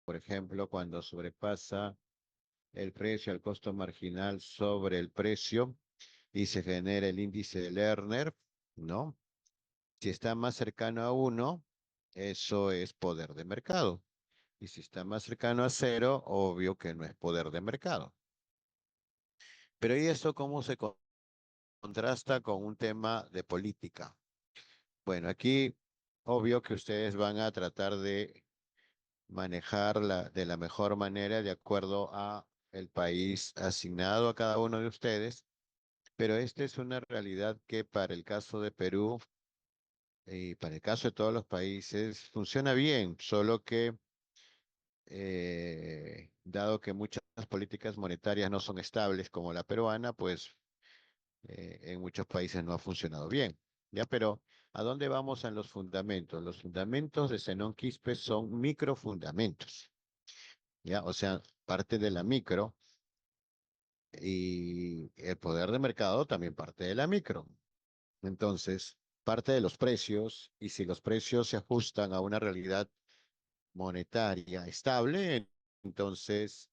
por ejemplo, cuando sobrepasa el precio al costo marginal sobre el precio y se genera el índice de Lerner, ¿no? Si está más cercano a uno, eso es poder de mercado. Y si está más cercano a cero, obvio que no es poder de mercado. Pero ¿y eso cómo se contrasta con un tema de política? Bueno, aquí obvio que ustedes van a tratar de manejarla de la mejor manera de acuerdo a el país asignado a cada uno de ustedes, pero esta es una realidad que para el caso de Perú y para el caso de todos los países funciona bien, solo que dado que muchas políticas monetarias no son estables como la peruana, pues en muchos países no ha funcionado bien. Ya, pero ¿a dónde vamos en los fundamentos? Los fundamentos de Zenón Quispe son microfundamentos, ya, o sea, parte de la micro y el poder de mercado también parte de la micro. Entonces, parte de los precios y si los precios se ajustan a una realidad monetaria estable, entonces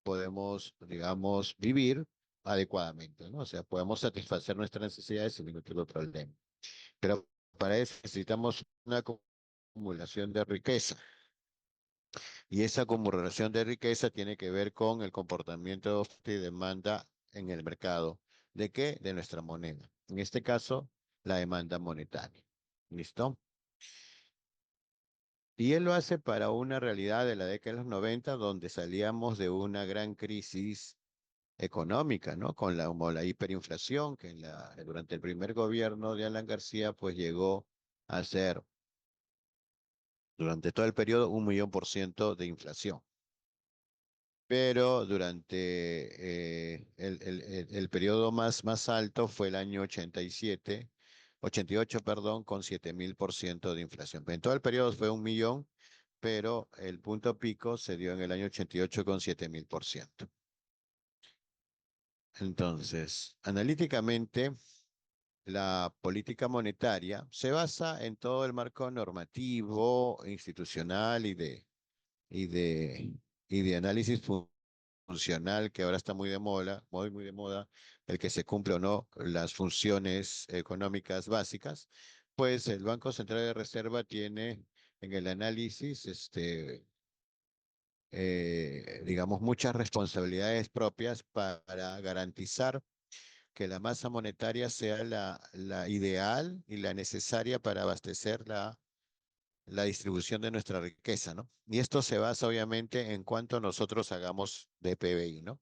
podemos, digamos, vivir adecuadamente, ¿no? O sea, podemos satisfacer nuestras necesidades sin ningún tipo de problema. Pero para eso necesitamos una acumulación de riqueza. Y esa acumulación de riqueza tiene que ver con el comportamiento de oferta y demanda en el mercado. ¿De qué? De nuestra moneda. En este caso, la demanda monetaria. ¿Listo? Y él lo hace para una realidad de la década de los 90, donde salíamos de una gran crisis económica, ¿no? Con como la hiperinflación, que durante el primer gobierno de Alan García, pues llegó a ser durante todo el periodo 1.000.000% de inflación. Pero durante el periodo más alto fue el año 88, perdón, con 7.000% de inflación. En todo el periodo fue 1.000.000, pero el punto pico se dio en el año 88 con 7.000%. Entonces, analíticamente, la política monetaria se basa en todo el marco normativo, institucional y de, y de análisis funcional que ahora está muy de moda, muy de moda, el que se cumple o no las funciones económicas básicas, pues el Banco Central de Reserva tiene en el análisis, digamos, muchas responsabilidades propias para garantizar que la masa monetaria sea la ideal y la necesaria para abastecer la distribución de nuestra riqueza, ¿no? Y esto se basa obviamente en cuánto nosotros hagamos de PBI, ¿no?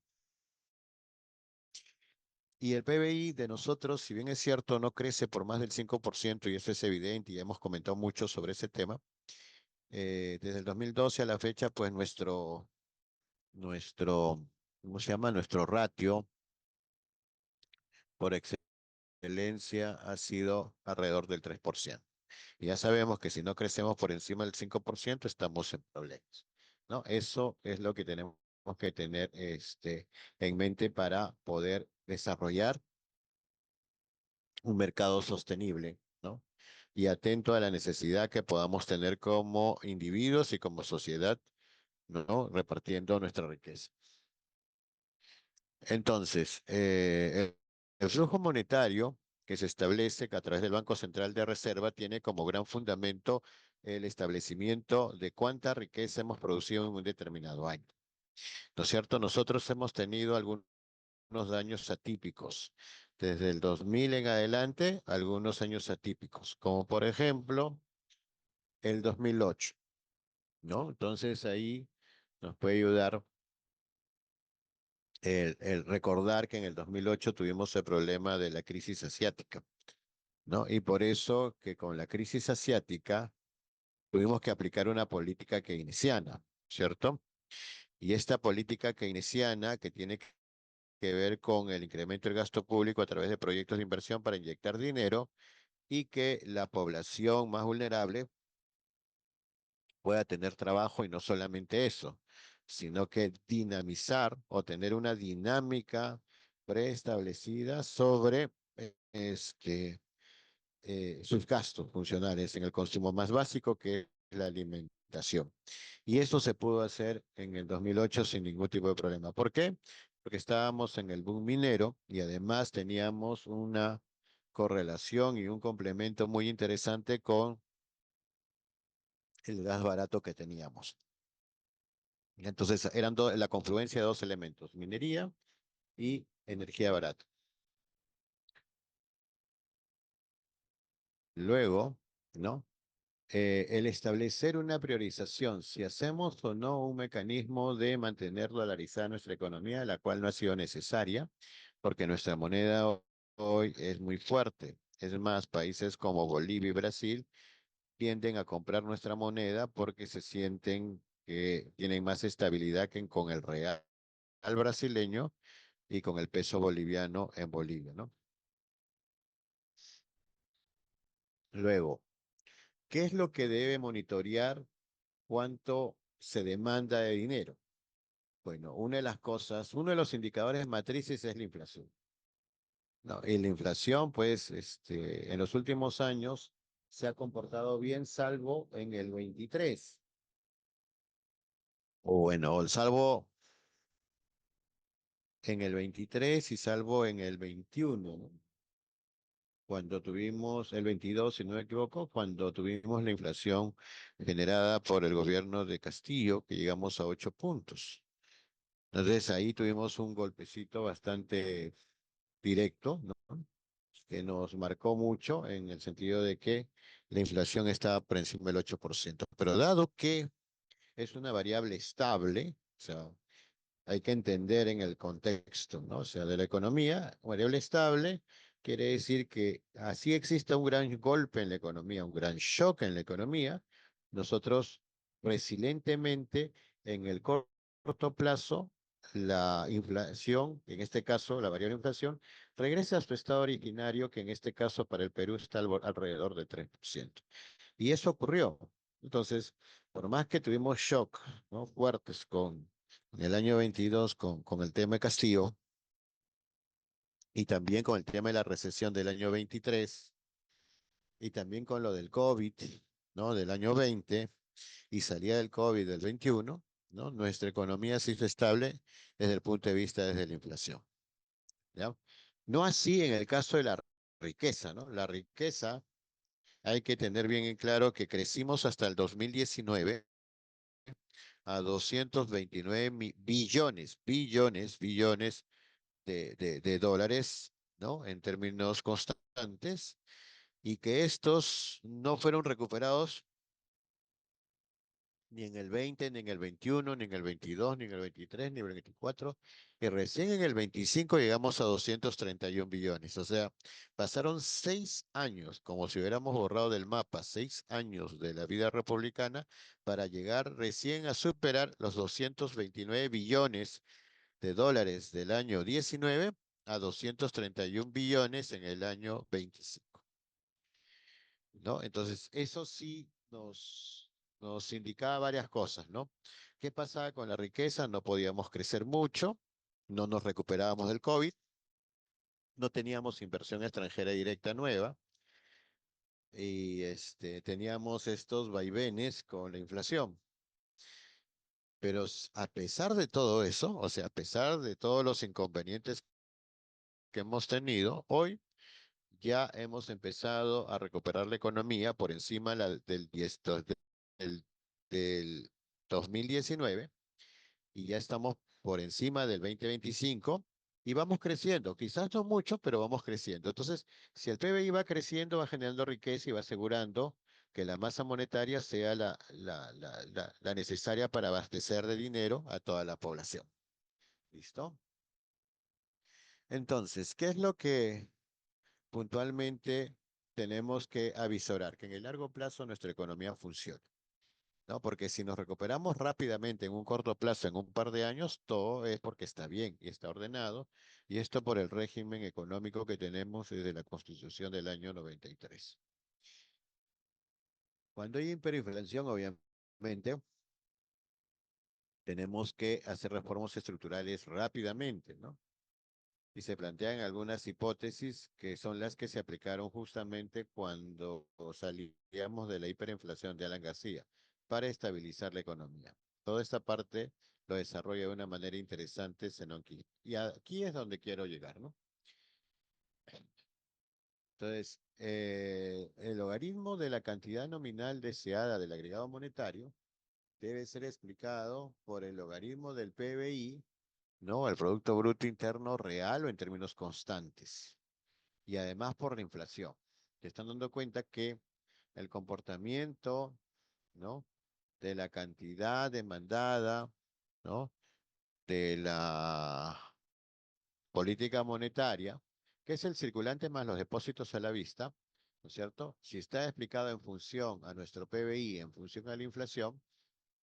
Y el PBI de nosotros, si bien es cierto, no crece por más del 5%, y eso es evidente, y ya hemos comentado mucho sobre ese tema, desde el 2012 a la fecha, pues nuestro, ¿cómo se llama? Nuestro ratio por excelencia ha sido alrededor del 3%. Y ya sabemos que si no crecemos por encima del 5%, estamos en problemas, ¿no? Eso es lo que tenemos que tener en mente para poder desarrollar un mercado sostenible, ¿no? Y atento a la necesidad que podamos tener como individuos y como sociedad, ¿no? Repartiendo nuestra riqueza. Entonces, el flujo monetario que se establece a través del Banco Central de Reserva tiene como gran fundamento el establecimiento de cuánta riqueza hemos producido en un determinado año. ¿No es cierto? Nosotros hemos tenido algunos años atípicos. Desde el 2000 en adelante, algunos años atípicos, como por ejemplo el 2008, ¿no? Entonces ahí nos puede ayudar el recordar que en el 2008 tuvimos el problema de la crisis asiática, ¿no? Y por eso que con la crisis asiática tuvimos que aplicar una política keynesiana, ¿cierto? Y esta política keynesiana que tiene que ver con el incremento del gasto público a través de proyectos de inversión para inyectar dinero y que la población más vulnerable pueda tener trabajo y no solamente eso, sino que dinamizar o tener una dinámica preestablecida sobre sus gastos funcionales en el consumo más básico que es la alimentación. inflación. Y eso se pudo hacer en el 2008 sin ningún tipo de problema. ¿Por qué? Porque estábamos en el boom minero y además teníamos una correlación y un complemento muy interesante con el gas barato que teníamos. Entonces eran la confluencia de dos elementos, minería y energía barata. Luego, ¿no? El establecer una priorización, si hacemos o no un mecanismo de mantener dolarizada nuestra economía, la cual no ha sido necesaria, porque nuestra moneda hoy es muy fuerte. Es más, países como Bolivia y Brasil tienden a comprar nuestra moneda porque se sienten que tienen más estabilidad que con el real brasileño y con el peso boliviano en Bolivia, ¿no? Luego, ¿qué es lo que debe monitorear cuánto se demanda de dinero? Bueno, una de las cosas, uno de los indicadores matrices es la inflación. No, y la inflación, pues, en los últimos años se ha comportado bien, salvo en el 23. O bueno, salvo en el 23 y salvo en el 21, ¿no? Cuando tuvimos el 22, si no me equivoco, cuando tuvimos la inflación generada por el gobierno de Castillo, que llegamos a 8 puntos. Entonces ahí tuvimos un golpecito bastante directo, ¿no? Que nos marcó mucho en el sentido de que la inflación estaba por encima del 8%. Pero dado que es una variable estable, o sea, hay que entender en el contexto, ¿no? O sea, de la economía, variable estable quiere decir que así exista un gran golpe en la economía, un gran shock en la economía, nosotros resilientemente en el corto plazo, la inflación, en este caso la variable inflación, regresa a su estado originario, que en este caso para el Perú está alrededor del 3%. Y eso ocurrió. Entonces, por más que tuvimos shock, ¿no? Fuertes en el año 22 con el tema de Castillo y también con el tema de la recesión del año 23 y también con lo del COVID, ¿no? Del año 20 y salía del COVID del 21, ¿no? Nuestra economía se hizo estable desde el punto de vista desde la inflación, ¿ya? No así en el caso de la riqueza, ¿no? La riqueza hay que tener bien en claro que crecimos hasta el 2019 a 229 billones de dólares, ¿no? En términos constantes, y que estos no fueron recuperados ni en el 20, ni en el 21, ni en el 22, ni en el 23, ni en el 24, y recién en el 25 llegamos a 231 billones. O sea, pasaron 6 años, como si hubiéramos borrado del mapa, 6 años de la vida republicana para llegar recién a superar los 229 billones de dólares del año 19 a 231 billones en el año 25, ¿no? Entonces, eso sí nos indicaba varias cosas, ¿no? ¿Qué pasaba con la riqueza? No podíamos crecer mucho, no nos recuperábamos del COVID, no teníamos inversión extranjera directa nueva y teníamos estos vaivenes con la inflación. Pero a pesar de todo eso, o sea, a pesar de todos los inconvenientes que hemos tenido, hoy ya hemos empezado a recuperar la economía por encima del, del 2019 y ya estamos por encima del 2025 y vamos creciendo, quizás no mucho, pero vamos creciendo. Entonces, si el PBI va creciendo, va generando riqueza y va asegurando que la masa monetaria sea la necesaria para abastecer de dinero a toda la población. ¿Listo? Entonces, ¿qué es lo que puntualmente tenemos que avisorar? Que en el largo plazo nuestra economía funcione, ¿no? Porque si nos recuperamos rápidamente en un corto plazo, en un par de años, todo es porque está bien y está ordenado, y esto por el régimen económico que tenemos desde la Constitución del año 93. Cuando hay hiperinflación, obviamente, tenemos que hacer reformas estructurales rápidamente, ¿no? Y se plantean algunas hipótesis que son las que se aplicaron justamente cuando salíamos de la hiperinflación de Alan García. para estabilizar la economía. Toda esta parte lo desarrolla de una manera interesante Zenón-Key. Y aquí es donde quiero llegar, ¿no? Entonces, el logaritmo de la cantidad nominal deseada del agregado monetario debe ser explicado por el logaritmo del PBI, ¿no? El Producto Bruto Interno Real o en términos constantes. Y además por la inflación. Te están dando cuenta que el comportamiento, ¿no? De la cantidad demandada, ¿no? De la política monetaria, que es el circulante más los depósitos a la vista, ¿no es cierto? Si está explicado en función a nuestro PBI, en función a la inflación,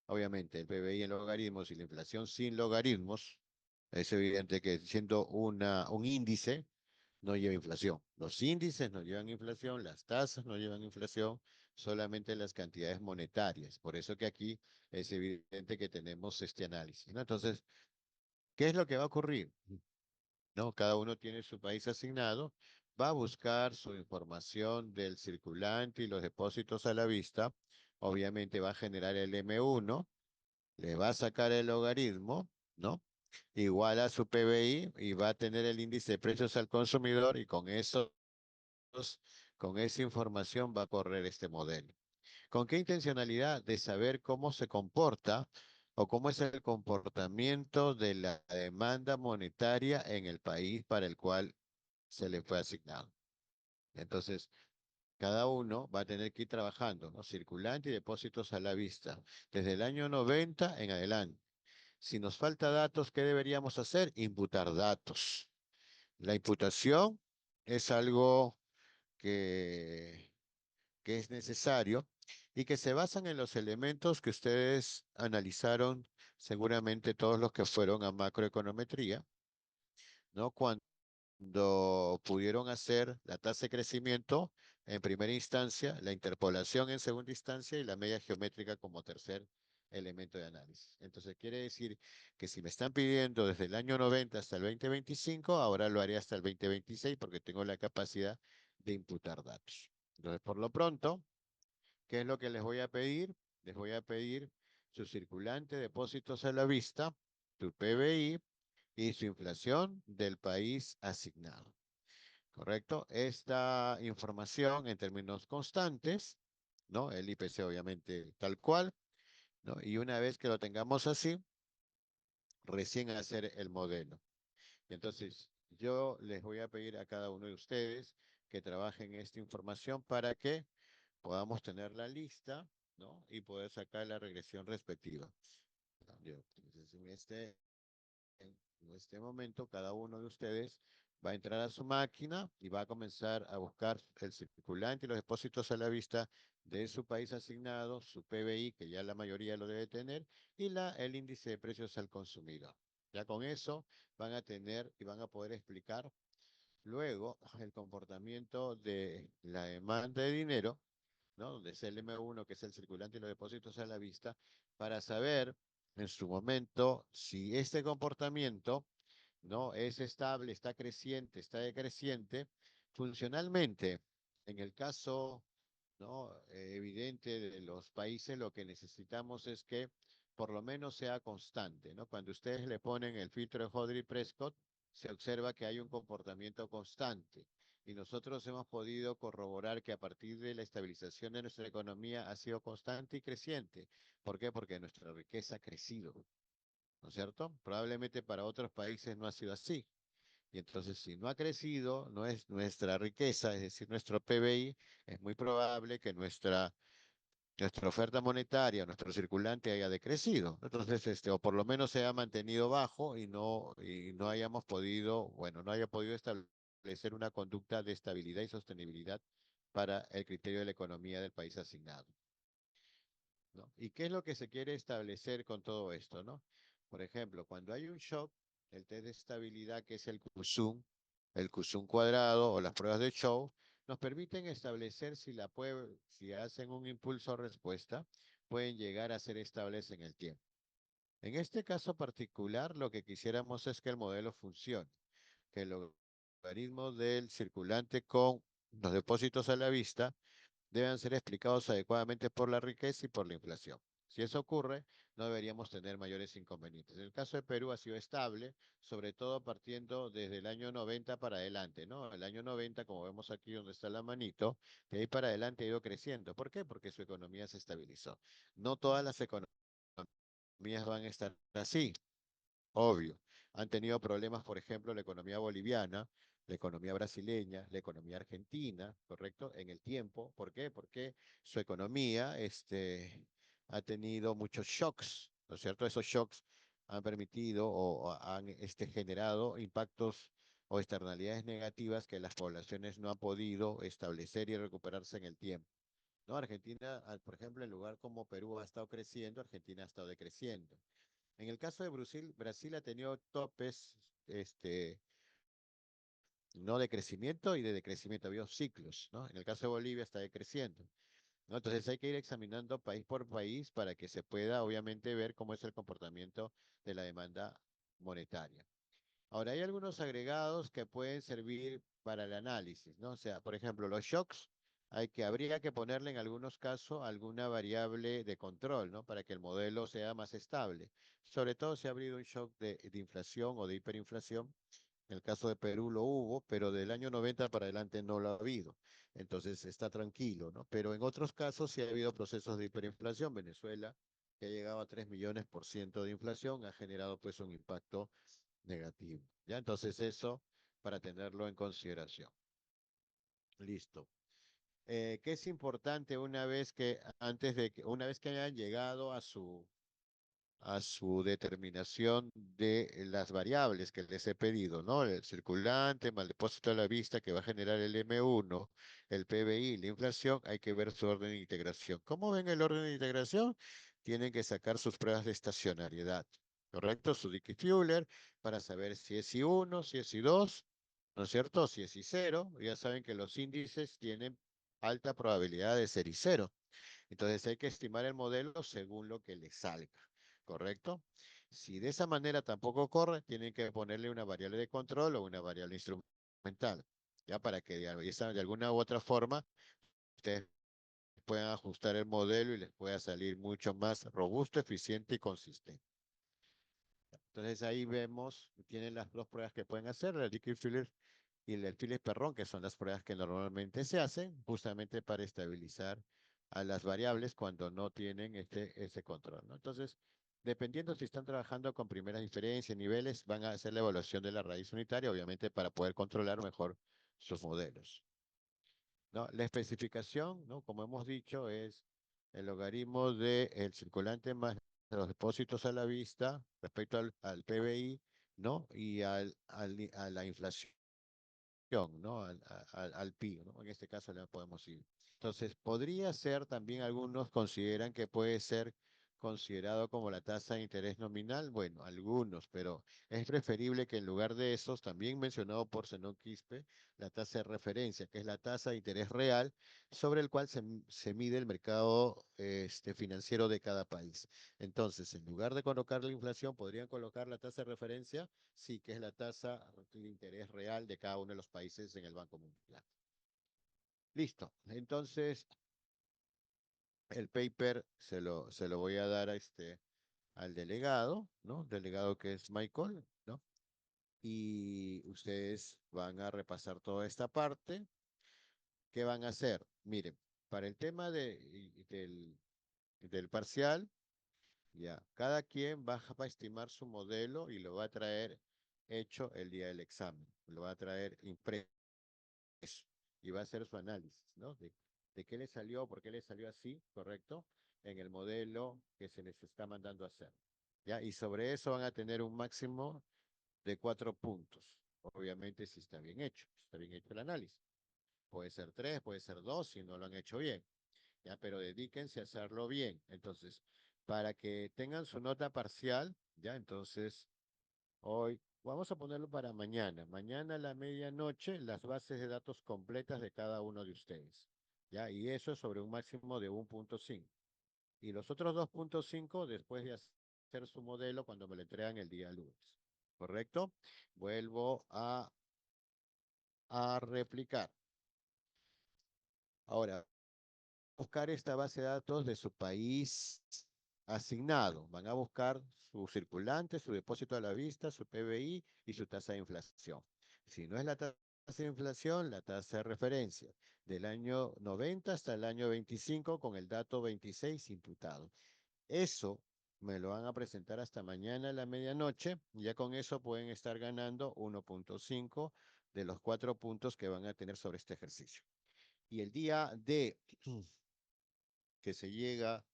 obviamente el PBI en logaritmos y la inflación sin logaritmos, es evidente que siendo un índice, no lleva inflación. Los índices no llevan inflación, las tasas no llevan inflación, solamente las cantidades monetarias. Por eso que aquí es evidente que tenemos este análisis, ¿no? Entonces, ¿qué es lo que va a ocurrir? ¿No? Cada uno tiene su país asignado, va a buscar su información del circulante y los depósitos a la vista, obviamente va a generar el M1, le va a sacar el logaritmo, ¿no? Igual a su PBI y va a tener el índice de precios al consumidor y con esa información va a correr este modelo. ¿Con qué intencionalidad? De saber cómo se comporta o cómo es el comportamiento de la demanda monetaria en el país para el cual se le fue asignado. Entonces, cada uno va a tener que ir trabajando, ¿no? Circulante y depósitos a la vista, desde el año 90 en adelante. Si nos falta datos, ¿qué deberíamos hacer? Imputar datos. La imputación es algo que es necesario y que se basan en los elementos que ustedes analizaron, seguramente todos los que fueron a macroeconometría, ¿no? Cuando pudieron hacer la tasa de crecimiento en primera instancia, la interpolación en segunda instancia y la media geométrica como tercer elemento de análisis. Entonces quiere decir que si me están pidiendo desde el año 90 hasta el 2025, ahora lo haré hasta el 2026 porque tengo la capacidad de imputar datos. Entonces, por lo pronto, ¿qué es lo que les voy a pedir? Les voy a pedir su circulante, depósitos a la vista, su PBI y su inflación del país asignado. ¿Correcto? Esta información en términos constantes, ¿no? El IPC obviamente tal cual, ¿no? Y una vez que lo tengamos así, recién hacer el modelo. Y entonces, yo les voy a pedir a cada uno de ustedes que trabajen esta información para que podamos tener la lista, ¿no? Y poder sacar la regresión respectiva. Entonces, en este momento, cada uno de ustedes va a entrar a su máquina y va a comenzar a buscar el circulante y los depósitos a la vista de su país asignado, su PBI, que ya la mayoría lo debe tener, y el índice de precios al consumidor. Ya con eso van a tener y van a poder explicar luego el comportamiento de la demanda de dinero, ¿no? Donde es el M1, que es el circulante y los depósitos a la vista, para saber en su momento si este comportamiento, ¿no? Es estable, está creciente, está decreciente. Funcionalmente, en el caso, ¿no? Evidente de los países, lo que necesitamos es que por lo menos sea constante, ¿no? Cuando ustedes le ponen el filtro de Hodry-Prescott, se observa que hay un comportamiento constante. Y nosotros hemos podido corroborar que a partir de la estabilización de nuestra economía ha sido constante y creciente. ¿Por qué? Porque nuestra riqueza ha crecido, ¿no es cierto? Probablemente para otros países no ha sido así. Y entonces, si no ha crecido, no es nuestra riqueza, es decir, nuestro PBI, es muy probable que nuestra oferta monetaria, nuestro circulante haya decrecido. Entonces, o por lo menos se ha mantenido bajo y no hayamos podido, bueno, no haya podido establecer una conducta de estabilidad y sostenibilidad para el criterio de la economía del país asignado, ¿no? ¿Y qué es lo que se quiere establecer con todo esto, ¿no? Por ejemplo, cuando hay un shock, el test de estabilidad, que es el QSUM cuadrado o las pruebas de Chow, nos permiten establecer si hacen un impulso o respuesta, pueden llegar a ser estables en el tiempo. En este caso particular, lo que quisiéramos es que el modelo funcione, que el logaritmo del circulante con los depósitos a la vista deben ser explicados adecuadamente por la riqueza y por la inflación. Si eso ocurre, no deberíamos tener mayores inconvenientes. En el caso de Perú ha sido estable, sobre todo partiendo desde el año 90 para adelante, ¿no? El año 90, como vemos aquí donde está la manito, de ahí para adelante ha ido creciendo. ¿Por qué? Porque su economía se estabilizó. No todas las economías van a estar así. Obvio. Han tenido problemas, por ejemplo, la economía boliviana, la economía brasileña, la economía argentina, ¿correcto? En el tiempo. ¿Por qué? Porque su economía ha tenido muchos shocks, ¿no es cierto? Esos shocks han permitido o han generado impactos o externalidades negativas que las poblaciones no han podido establecer y recuperarse en el tiempo. ¿No? Argentina, por ejemplo, en lugar como Perú ha estado creciendo, Argentina ha estado decreciendo. En el caso de Brasil, Brasil ha tenido topes, no de crecimiento y de decrecimiento, ha habido ciclos, ¿no? En el caso de Bolivia está decreciendo, ¿no? Entonces hay que ir examinando país por país para que se pueda, obviamente, ver cómo es el comportamiento de la demanda monetaria. Ahora, hay algunos agregados que pueden servir para el análisis, ¿no? O sea, por ejemplo, los shocks, habría que ponerle en algunos casos alguna variable de control, ¿no? Para que el modelo sea más estable. Sobre todo si ha habido un shock de inflación o de hiperinflación. En el caso de Perú lo hubo, pero del año 90 para adelante no lo ha habido. Entonces está tranquilo, ¿no? Pero en otros casos sí ha habido procesos de hiperinflación. Venezuela, que ha llegado a 3 millones% de inflación, ha generado pues un impacto negativo. ¿Ya? Entonces eso para tenerlo en consideración. Listo. ¿Qué es importante una vez que hayan llegado a su determinación de las variables que les he pedido, ¿no? El circulante, más el depósito a la vista que va a generar el M1, el PBI, la inflación, hay que ver su orden de integración. ¿Cómo ven el orden de integración? Tienen que sacar sus pruebas de estacionariedad, ¿correcto? Su Dickey-Fuller para saber si es I1, si es I2, ¿no es cierto? Si es I0, ya saben que los índices tienen alta probabilidad de ser I0. Entonces hay que estimar el modelo según lo que le salga, ¿correcto? Si de esa manera tampoco corre, tienen que ponerle una variable de control o una variable instrumental, ya para que de alguna u otra forma ustedes puedan ajustar el modelo y les pueda salir mucho más robusto, eficiente y consistente. Entonces ahí vemos, tienen las dos pruebas que pueden hacer, el Dickey Filler y el Phillips Perrón, que son las pruebas que normalmente se hacen justamente para estabilizar a las variables cuando no tienen ese control, ¿no? Entonces, dependiendo si están trabajando con primeras diferencias, niveles, van a hacer la evaluación de la raíz unitaria, obviamente para poder controlar mejor sus modelos, ¿no? La especificación, ¿no? Como hemos dicho, es el logaritmo del circulante más los depósitos a la vista respecto al PBI, ¿no? Y a la inflación, ¿no? Al PIB, ¿no? En este caso le podemos ir. Entonces, podría ser, también algunos consideran que puede ser considerado como la tasa de interés nominal. Bueno, algunos, pero es preferible que en lugar de esos, también mencionado por Zenón Quispe, la tasa de referencia, que es la tasa de interés real sobre el cual se mide el mercado financiero de cada país. Entonces, en lugar de colocar la inflación, podrían colocar la tasa de referencia, sí, que es la tasa de interés real de cada uno de los países en el Banco Mundial. Listo. Entonces, el paper se lo voy a dar al delegado, ¿no? Delegado que es Michael, ¿no? Y ustedes van a repasar toda esta parte. ¿Qué van a hacer? Miren, para el tema del parcial, ya, cada quien va a estimar su modelo y lo va a traer hecho el día del examen. Lo va a traer impreso y va a hacer su análisis, ¿no? De qué le salió, por qué le salió así, ¿correcto? En el modelo que se les está mandando a hacer. ¿Ya? Y sobre eso van a tener un máximo de 4 puntos. Obviamente, si está bien hecho el análisis. Puede ser 3, puede ser 2, si no lo han hecho bien. ¿Ya? Pero dedíquense a hacerlo bien. Entonces, para que tengan su nota parcial, ¿ya? Entonces, hoy, vamos a ponerlo para mañana. Mañana a la medianoche, las bases de datos completas de cada uno de ustedes. ¿Ya? Y eso es sobre un máximo de 1.5. Y los otros 2.5 después de hacer su modelo cuando me lo entregan el día lunes. ¿Correcto? Vuelvo a replicar. Ahora, buscar esta base de datos de su país asignado. Van a buscar su circulante, su depósito a la vista, su PBI y su tasa de inflación. Si no es la tasa de inflación, la tasa de referencia del año 90 hasta el año 25 con el dato 26 imputado. Eso me lo van a presentar hasta mañana a la medianoche. Ya con eso pueden estar ganando 1.5 de los 4 puntos que van a tener sobre este ejercicio. Y el día de que se llega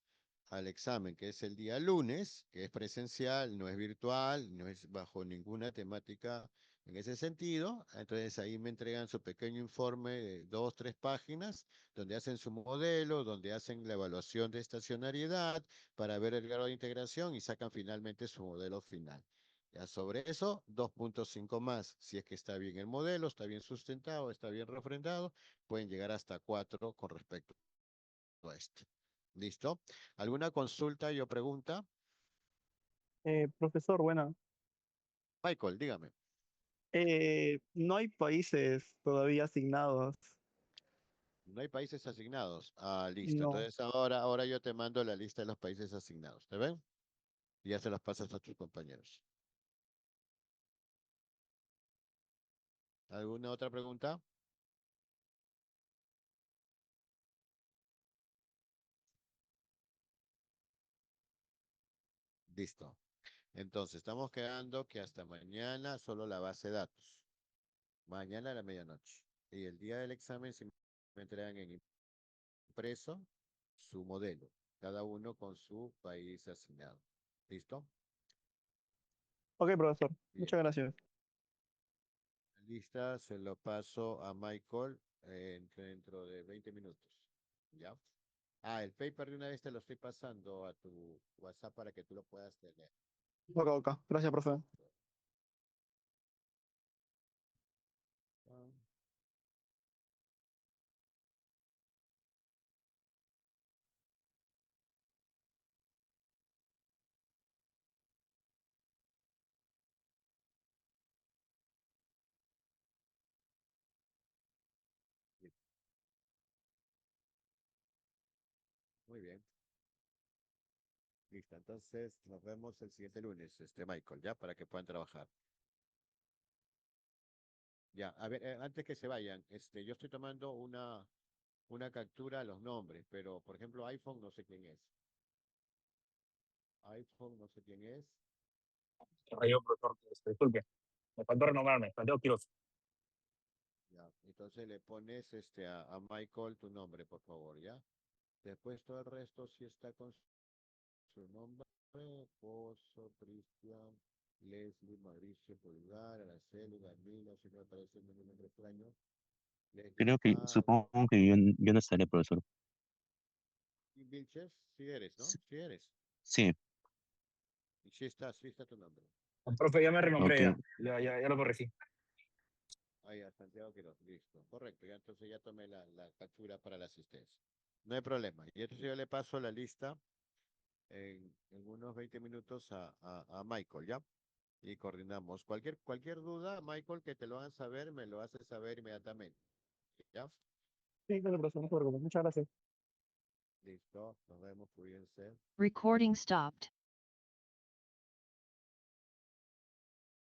al examen, que es el día lunes, que es presencial, no es virtual, no es bajo ninguna temática en ese sentido. Entonces ahí me entregan su pequeño informe de 2, 3 páginas, donde hacen su modelo, donde hacen la evaluación de estacionariedad para ver el grado de integración y sacan finalmente su modelo final. Ya sobre eso, 2.5 más. Si es que está bien el modelo, está bien sustentado, está bien refrendado, pueden llegar hasta 4 con respecto a esto. ¿Listo? ¿Alguna consulta o pregunta? Profesor, bueno, Michael, dígame. no hay países todavía asignados. No hay países asignados. Ah, listo. No. Entonces ahora yo te mando la lista de los países asignados. ¿Te ven? Y ya se los pasas a tus compañeros. ¿Alguna otra pregunta? Listo. Entonces, estamos quedando que hasta mañana solo la base de datos. Mañana a la medianoche. Y el día del examen se me entregan en impreso su modelo. Cada uno con su país asignado. ¿Listo? Ok, profesor. Bien. Muchas gracias. Lista, se lo paso a Michael dentro de 20 minutos. ¿Ya? Ah, el paper de una vez te lo estoy pasando a tu WhatsApp para que tú lo puedas tener. Ok, ok. Gracias, profe. Ah, bien, muy bien. Listo. Entonces, nos vemos el siguiente lunes, Michael, ¿ya? Para que puedan trabajar. Ya, a ver, antes que se vayan, yo estoy tomando una captura a los nombres, pero por ejemplo, iPhone no sé quién es. iPhone no sé quién es. Yo, profesor, disculpe, me faltó renombrarme, Santiago Quiroz. Ya, entonces le pones a Michael tu nombre, por favor, ¿ya? Después todo el resto sí está con su nombre, Pozo, Cristian, Leslie, Mauricio, Pulgar, Araceli, Camila, si no me parece ningún nombre extraño. Leslie Supongo Pablo. que yo no estaré, profesor. Y Vilches, sí eres, S- ¿no? Sí eres. Sí, Y sí está tu nombre. El profe ya me renombré, ok. ya lo corregí. Ahí, a Santiago Quiroz, listo. Correcto, ya entonces ya tomé la captura para la asistencia. No hay problema. Y entonces yo le paso la lista en unos 20 minutos a Michael, ¿ya? Y coordinamos. Cualquier duda, Michael, que te lo hagan saber, me lo hace saber inmediatamente. ¿Ya? Sí, claro, profesor. No se preocupe. Muchas gracias. Listo. Nos vemos. Cuídense. Recording stopped.